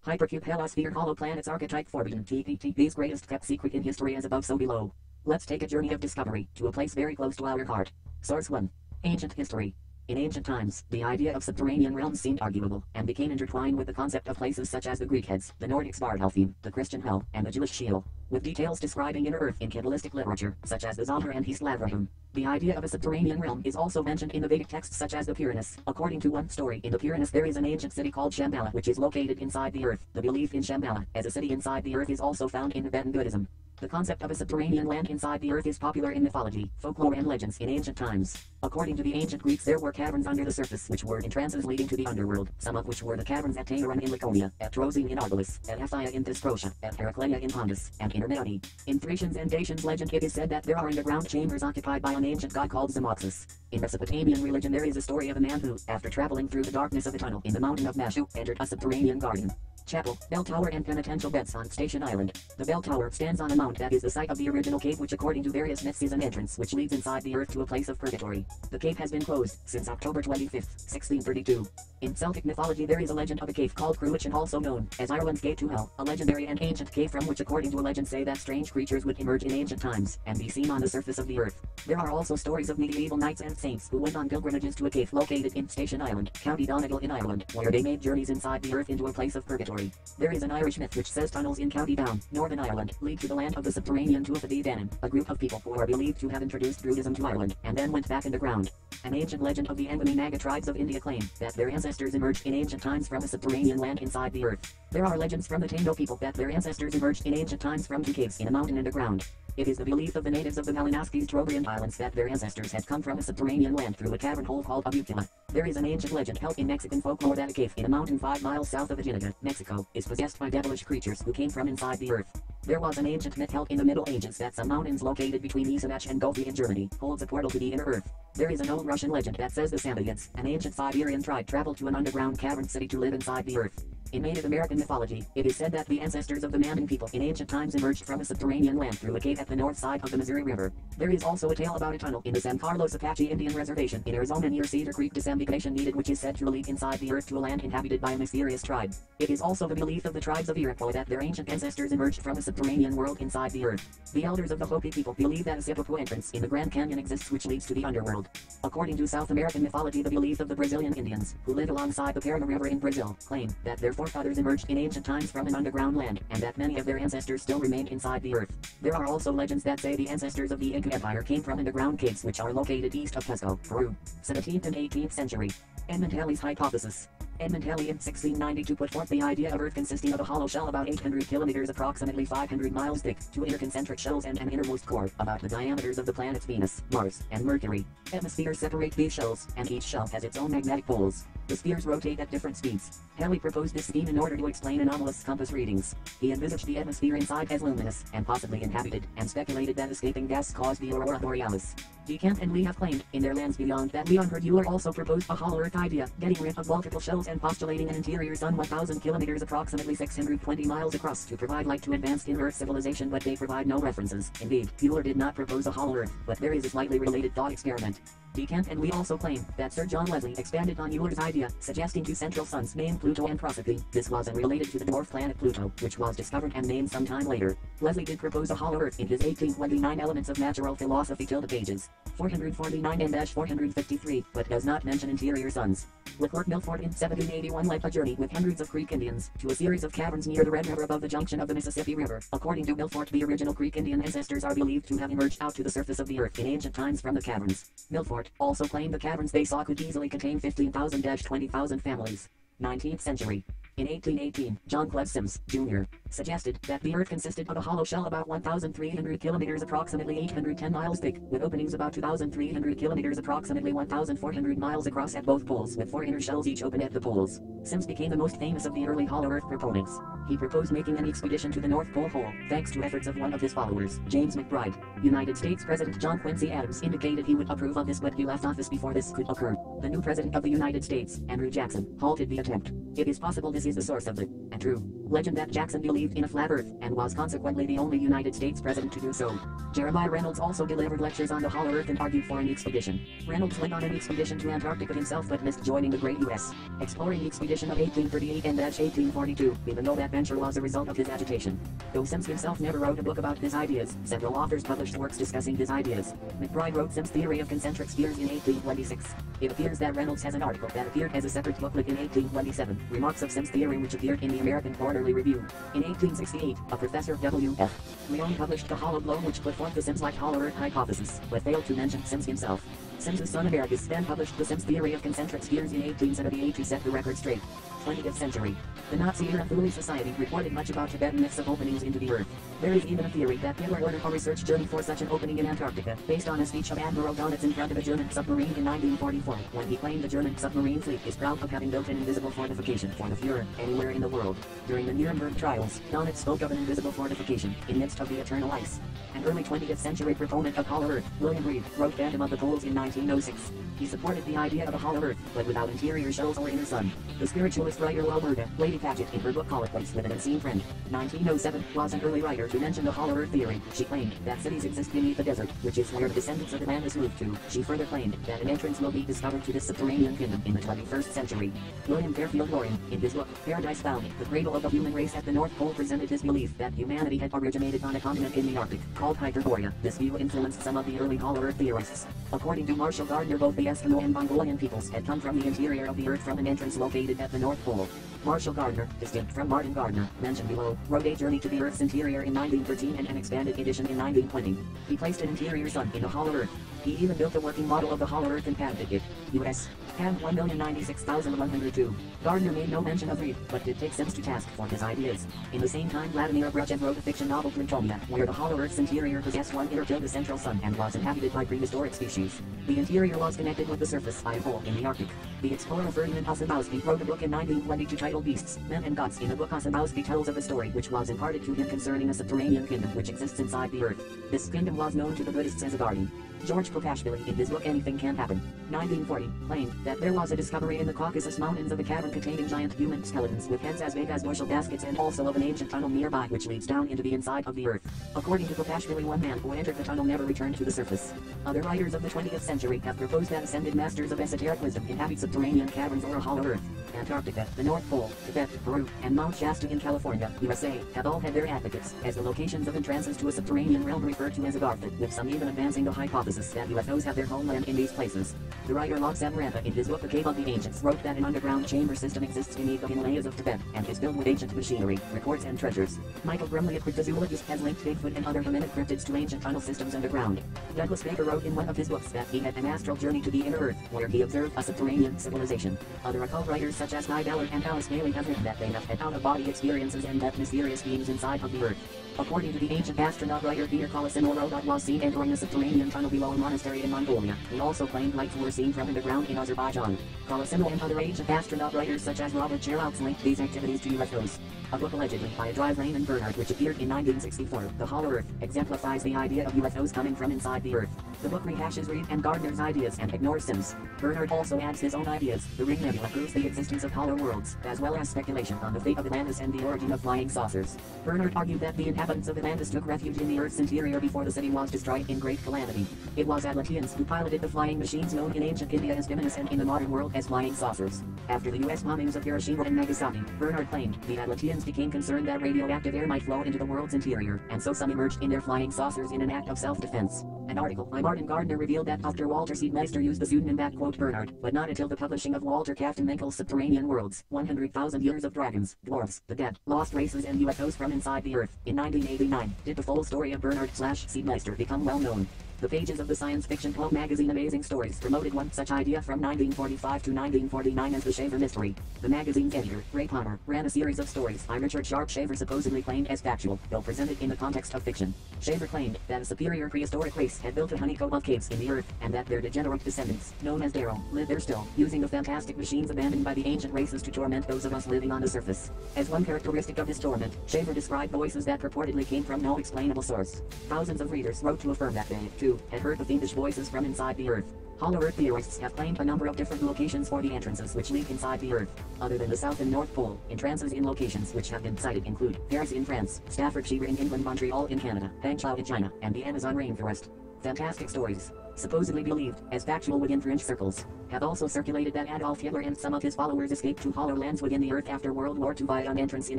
Hypercube Halosphere Hollow Planets Archetype Forbidden TPTB's greatest kept secret in history as above so below. Let's take a journey of discovery to a place very close to our heart. Source 1. Ancient history. In ancient times, the idea of subterranean realms seemed arguable, and became intertwined with the concept of places such as the Greek Hades, the Nordic Svartalfheim, the Christian Hell, and the Jewish Sheol, with details describing inner earth in Kabbalistic literature, such as the Zohar and Hislavrahim. The idea of a subterranean realm is also mentioned in the Vedic texts such as the Puranas. According to one story, in the Puranas there is an ancient city called Shambhala, which is located inside the earth. The belief in Shambhala, as a city inside the earth, is also found in Tibetan Buddhism. The concept of a subterranean land inside the earth is popular in mythology, folklore and legends in ancient times. According to the ancient Greeks, there were caverns under the surface which were entrances leading to the underworld, some of which were the caverns at Taeron in Laconia, at Troezen in Argolis, at Aphthyia in Thesprotia, at Heraclea in Pontus, and in Ermeni. In Thracians and Dacians legend it is said that there are underground chambers occupied by an ancient god called Zamaxis. In Mesopotamian religion there is a story of a man who, after traveling through the darkness of a tunnel in the mountain of Mashu, entered a subterranean garden. Chapel, bell tower and penitential beds on Station Island. The bell tower stands on a mount that is the site of the original cave, which according to various myths is an entrance which leads inside the earth to a place of purgatory. The cave has been closed since October 25, 1632. In Celtic mythology there is a legend of a cave called Cruachan, also known as Ireland's Gate to Hell, a legendary and ancient cave from which according to a legend say that strange creatures would emerge in ancient times and be seen on the surface of the earth. There are also stories of medieval knights and saints who went on pilgrimages to a cave located in Station Island, County Donegal in Ireland, where they made journeys inside the earth into a place of purgatory. There is an Irish myth which says tunnels in County Down, Northern Ireland, lead to the land of the subterranean Tuatha Danann, a group of people who are believed to have introduced Druidism to Ireland, and then went back underground. An ancient legend of the Angami Naga tribes of India claim that their ancestors emerged in ancient times from a subterranean land inside the earth. There are legends from the Tando people that their ancestors emerged in ancient times from two caves in a mountain underground. It is the belief of the natives of the Malinaskis Trobriand Islands that their ancestors had come from a subterranean land through a cavern hole called Abucula. There is an ancient legend held in Mexican folklore that a cave in a mountain 5 miles south of Ajinaga, Mexico, is possessed by devilish creatures who came from inside the earth. There was an ancient myth held in the Middle Ages that some mountains located between Isanach and Gothi in Germany holds a portal to the inner earth. There is an old Russian legend that says the Samiads, an ancient Siberian tribe, traveled to an underground cavern city to live inside the earth. In Native American mythology, it is said that the ancestors of the Mandan people in ancient times emerged from a subterranean land through a cave at the north side of the Missouri River. There is also a tale about a tunnel in the San Carlos Apache Indian Reservation in Arizona near Cedar Creek disambiguation needed, which is said to lead inside the earth to a land inhabited by a mysterious tribe. It is also the belief of the tribes of Iroquois that their ancient ancestors emerged from a subterranean world inside the earth. The elders of the Hopi people believe that a sepulchral entrance in the Grand Canyon exists which leads to the underworld. According to South American mythology, the belief of the Brazilian Indians, who live alongside the Paraná River in Brazil, claim that their forefathers emerged in ancient times from an underground land, and that many of their ancestors still remain inside the earth. There are also legends that say the ancestors of the Inca Empire came from underground caves which are located east of Cusco, Peru. 17th and 18th century. Edmund Halley's hypothesis. Edmund Halley in 1692 put forth the idea of Earth consisting of a hollow shell about 800 kilometers, approximately 500 miles thick, two interconcentric shells and an innermost core, about the diameters of the planets Venus, Mars, and Mercury. Atmospheres separate these shells, and each shell has its own magnetic poles. The spheres rotate at different speeds. Halley proposed this scheme in order to explain anomalous compass readings. He envisaged the atmosphere inside as luminous, and possibly inhabited, and speculated that escaping gas caused the aurora borealis. DeCant and Lee have claimed, in their Lands Beyond, that Leon Euler also proposed a hollow Earth idea, getting rid of multiple shells and postulating an interior sun 1,000 kilometers, approximately 620 miles across, to provide light to advanced in-Earth civilization, but they provide no references. Indeed, Euler did not propose a hollow Earth, but there is a slightly related thought experiment. DeCant and Lee also claim that Sir John Leslie expanded on Euler's idea, suggesting two central suns named Pluto and Proserpine. This was unrelated to the dwarf planet Pluto, which was discovered and named some time later. Leslie did propose a hollow Earth in his 1829 Elements of Natural Philosophy pages 449 and 453, but does not mention interior suns. Leclerc Milford in 1781 led a journey with hundreds of Creek Indians to a series of caverns near the Red River above the junction of the Mississippi River. According to Milford, the original Creek Indian ancestors are believed to have emerged out to the surface of the earth in ancient times from the caverns. Milford also claimed the caverns they saw could easily contain 15,000-20,000 families. 19th century. In 1818, John Cleve Sims, Jr., suggested that the Earth consisted of a hollow shell about 1,300 kilometers, approximately 810 miles thick, with openings about 2,300 kilometers, approximately 1,400 miles across at both poles, with 4 inner shells each open at the poles. Sims became the most famous of the early hollow Earth proponents. He proposed making an expedition to the North Pole hole, thanks to efforts of one of his followers, James McBride. United States President John Quincy Adams indicated he would approve of this, but he left office before this could occur. The new president of the United States, Andrew Jackson, halted the attempt. It is possible this is the source of the, and true, legend that Jackson believed in a flat earth, and was consequently the only United States president to do so. Jeremiah Reynolds also delivered lectures on the hollow earth and argued for an expedition. Reynolds went on an expedition to Antarctica himself but missed joining the Great U.S. Exploring Expedition of 1838 and 1842, even though that venture was a result of his agitation. Though Sims himself never wrote a book about his ideas, several authors published works discussing his ideas. McBride wrote Sims' theory of concentric spheres in 1826. It appears that Reynolds has an article that appeared as a separate booklet in 1827, Remarks of Sims' Theory, which appeared in the American Quarterly Review. In 1868, a Professor W.F. Leon published The Hollow Globe, which put forth the Sims-like hollow earth hypothesis, but failed to mention Sims himself. Sims' son Americus then published the Sims' theory of concentric spheres in 1878 to set the record straight. 20th century. The Nazi era Thule Society reported much about Tibetan myths of openings into the earth. There is even a theory that Hitler ordered a research journey for such an opening in Antarctica, based on a speech of Admiral Donitz in front of a German submarine in 1944, when he claimed the German submarine fleet is proud of having built an invisible fortification for the Fuhrer anywhere in the world. During the Nuremberg trials, Donitz spoke of an invisible fortification in midst of the eternal ice. An early 20th century proponent of hollow earth, William Reed, wrote Phantom of the Poles in 1906. He supported the idea of a hollow earth, but without interior shells or inner sun. The spiritualist writer Walberga, Lady Paget, in her book Call It Place with an Unseen Friend, 1907, was an early writer to mention the hollow earth theory. She claimed that cities exist beneath the desert, which is where the descendants of Atlantis moved to. She further claimed that an entrance will be discovered to this subterranean kingdom in the 21st century. William Fairfield Lorien, in his book Paradise Found, The Cradle of the Human Race at the North Pole, presented his belief that humanity had originated on a continent in the Arctic, called Hyperborea. This view influenced some of the early hollow earth theorists. According to Marshall Gardner, both the Eskimo and Mongolian peoples had come from the interior of the earth from an entrance located at the North Pole. Marshall Gardner, distinct from Martin Gardner, mentioned below, wrote A Journey to the Earth's Interior in 1913 and an expanded edition in 1920. He placed an interior sun in the hollow earth. He even built a working model of the hollow earth and patented it. U.S. Patent 1,096,102. Gardner made no mention of Reed, but did take Sims to task for his ideas. In the same time, Vladimir Bruchev wrote a fiction novel Plutonia, where the hollow earth's interior possessed one inner the central sun and was inhabited by prehistoric species. The interior was connected with the surface by a hole in the Arctic. The explorer Ferdinand Ossibowski wrote a book in 1922 titled Beasts, Men and Gods. In the book, Ossibowski tells of a story which was imparted to him concerning a subterranean kingdom which exists inside the earth. This kingdom was known to the Buddhists as a garden. George Kokashvili, in his book Anything Can Happen, 1940, claimed that there was a discovery in the Caucasus Mountains of a cavern containing giant human skeletons with heads as big as bushel baskets, and also of an ancient tunnel nearby which leads down into the inside of the earth. According to Kokashvili, one man who entered the tunnel never returned to the surface. Other writers of the 20th century have proposed that ascended masters of esoteric wisdom inhabit subterranean caverns or a hollow earth. Antarctica, the North Pole, Tibet, Peru, and Mount Shasta in California, USA, have all had their advocates as the locations of entrances to a subterranean realm referred to as a Gartha, with some even advancing the hypothesis that UFOs have their homeland in these places. The writer Log Samaranta, in his book The Cave of the Ancients, wrote that an underground chamber system exists beneath the Himalayas of Tibet and is filled with ancient machinery, records, and treasures. Michael Grumley, a cryptozoologist, has linked Bigfoot and other hominid cryptids to ancient tunnel systems underground. Douglas Baker wrote in one of his books that he had an astral journey to the inner earth, where he observed a subterranean civilization. Other occult writers such as Guy Ballard and Alice Bailey have written that they have had out-of-body experiences and that mysterious beings inside of the earth. According to the ancient astronaut writer Peter Colosimo, a robot was seen entering a subterranean tunnel below a monastery in Mongolia. He also claimed lights were seen from underground in Azerbaijan. Colosimo and other ancient astronaut writers such as Robert Geralds linked these activities to UFOs. A book allegedly by Drive Raymond Bernhardt, which appeared in 1964, The Hollow Earth, exemplifies the idea of UFOs coming from inside the Earth. The book rehashes Reed and Gardner's ideas and ignores Sims. Bernhardt also adds his own ideas. The Ring Nebula proves the existence of hollow worlds, as well as speculation on the fate of Atlantis and the origin of flying saucers. Bernhardt argued that the inhabitants of Atlantis took refuge in the Earth's interior before the city was destroyed in great calamity. It was Atlanteans who piloted the flying machines known in ancient India as Diminis and in the modern world as flying saucers. After the U.S. bombings of Hiroshima and Nagasaki, Bernhardt claimed the Atlanteans became concerned that radioactive air might flow into the world's interior, and so some emerged in their flying saucers in an act of self-defense. An article by Martin Gardner revealed that Dr. Walter Seidmeister used the pseudonym Bernhardt, but not until the publishing of Walter Captain Menkel's Subterranean Worlds, 100,000 Years of Dragons, Dwarves, the Dead, Lost Races and UFOs from Inside the Earth, in 1989, did the full story of Bernhardt/Seidmeister become well known. The pages of the science fiction pulp magazine Amazing Stories promoted one such idea from 1945 to 1949 as the Shaver Mystery. The magazine's editor, Ray Palmer, ran a series of stories by Richard Sharp Shaver supposedly claimed as factual, though presented in the context of fiction. Shaver claimed that a superior prehistoric race had built a honeycomb of caves in the earth, and that their degenerate descendants, known as Darrow, live there still, using the fantastic machines abandoned by the ancient races to torment those of us living on the surface. As one characteristic of this torment, Shaver described voices that purportedly came from no explainable source. Thousands of readers wrote to affirm that they, too, had heard the fiendish voices from inside the earth. Hollow Earth theorists have claimed a number of different locations for the entrances which lead inside the Earth. Other than the South and North Pole, entrances in locations which have been cited include Paris in France, Staffordshire in England, Montreal in Canada, Hangzhou in China, and the Amazon rainforest. Fantastic stories, supposedly believed as factual within fringe circles, have also circulated that Adolf Hitler and some of his followers escaped to hollow lands within the Earth after World War II via an entrance in